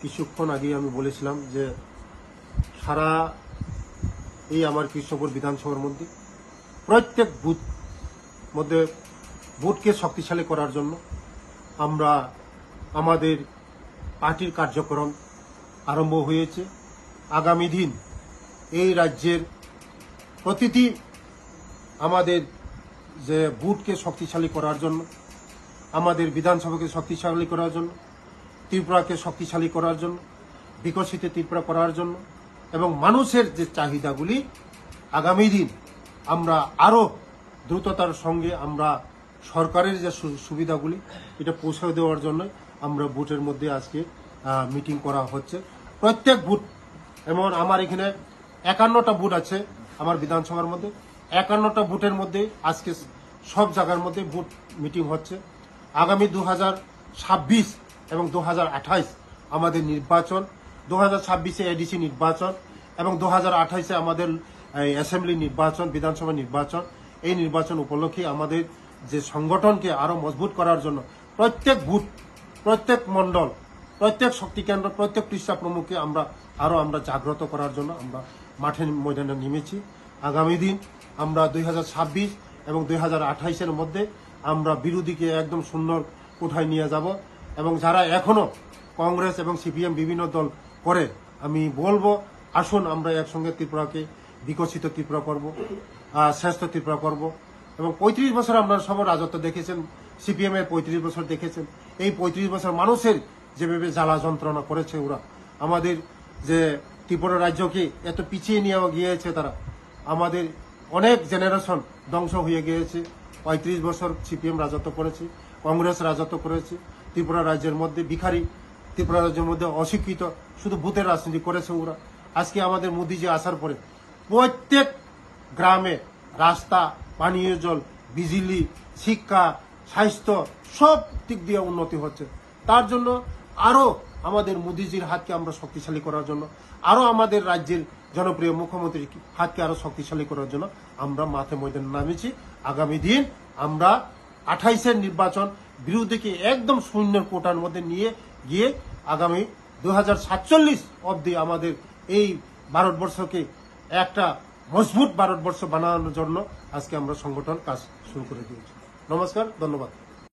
কিছুক্ষণ আগে আমি বলেছিলাম যে সারা এই আমার কৃষ্ণপুর বিধানসভার মধ্যে প্রত্যেক বুথ মধ্যে ভোটকে শক্তিশালী করার জন্য আমরা আমাদের পার্টির কার্যক্রম আরম্ভ হয়েছে। আগামী দিন এই রাজ্যের প্রতিটি আমাদের যে বুথকে শক্তিশালী করার জন্য, আমাদের বিধানসভাকে শক্তিশালী করার জন্য, ত্রিপুরাকে শক্তিশালী করার জন্য, বিকশিত ত্রিপুরা করার জন্য এবং মানুষের যে চাহিদাগুলি আগামী দিন আমরা আরো দ্রুততার সঙ্গে আমরা সরকারের যে সুবিধাগুলি এটা পৌঁছে দেওয়ার জন্য আমরা বুথের মধ্যে আজকে মিটিং করা হচ্ছে। প্রত্যেক বুথ, এমন আমার এখানে 51টা বুথ আছে আমার বিধানসভার মধ্যে। 51টা বুথের মধ্যে আজকে সব জায়গার মধ্যে বুথ মিটিং হচ্ছে। আগামী 2026 এবং 2028 আমাদের নির্বাচন, 2026-এ এডিসি নির্বাচন এবং 2028-এ আমাদের অ্যাসেম্বলি নির্বাচন, বিধানসভা নির্বাচন। এই নির্বাচন উপলক্ষে আমাদের যে সংগঠনকে আরো মজবুত করার জন্য প্রত্যেক বুথ, প্রত্যেক মণ্ডল, প্রত্যেক শক্তি কেন্দ্র, প্রত্যেক পৃষ্ঠা প্রমুখকে আমরা জাগ্রত করার জন্য আমরা মাঠে ময়দানে নেমেছি। আগামী দিন আমরা 2026 এবং 2028-এর মধ্যে আমরা বিরোধীকে একদম সুন্দর কোঠায় নিয়ে যাব এবং যারা এখনো কংগ্রেস এবং সিপিএম বিভিন্ন দল করে, আমি বলবো আসুন আমরা একসঙ্গে ত্রিপুরাকে বিকশিত ত্রিপুরা করব, শ্রেষ্ঠ ত্রিপুরা করব। এবং 35 বছর আমরা সবার রাজত্ব দেখেছেন, সিপিএম এর 35 বছর দেখেছেন। এই 35 বছর মানুষের যেভাবে জ্বালা যন্ত্রণা করেছে ওরা, আমাদের যে ত্রিপুরা রাজ্যকে এত পিছিয়ে নিয়ে গিয়েছে তারা, আমাদের অনেক জেনারেশন ধ্বংস হয়ে গিয়েছে। 35 বছর সিপিএম রাজত্ব করেছে, কংগ্রেস রাজত্ব করেছে ত্রিপুরা রাজ্যের মধ্যে। ভিখারি ত্রিপুরা রাজ্যের মধ্যে অশিক্ষিত শুধু ভূতের রাজনীতি করেছে ওরা। আজকে আমাদের মোদিজি আসার পরে প্রত্যেক গ্রামে রাস্তা, পানীয় জল, বিজলি, শিক্ষা, স্বাস্থ্য সব দিক দিয়ে উন্নতি হচ্ছে। তার জন্য আরো আমাদের মোদিজির হাতকে আমরা শক্তিশালী করার জন্য, আরো আমাদের রাজ্যের জনপ্রিয় মুখ্যমন্ত্রীর হাতকে আরো শক্তিশালী করার জন্য আমরা মাঠে ময়দানে নামেছি। আগামী দিন আমরা 28-এর নির্বাচন বিরোধীকে একদম শূন্যের কোটার মধ্যে নিয়ে গিয়ে আগামী 2047 অবধি আমাদের এই ভারতবর্ষকে একটা মজবুত ভারতবর্ষ বানানোর জন্য আজকে আমরা সংগঠন কাজ শুরু করে দিয়েছি। নমস্কার, ধন্যবাদ।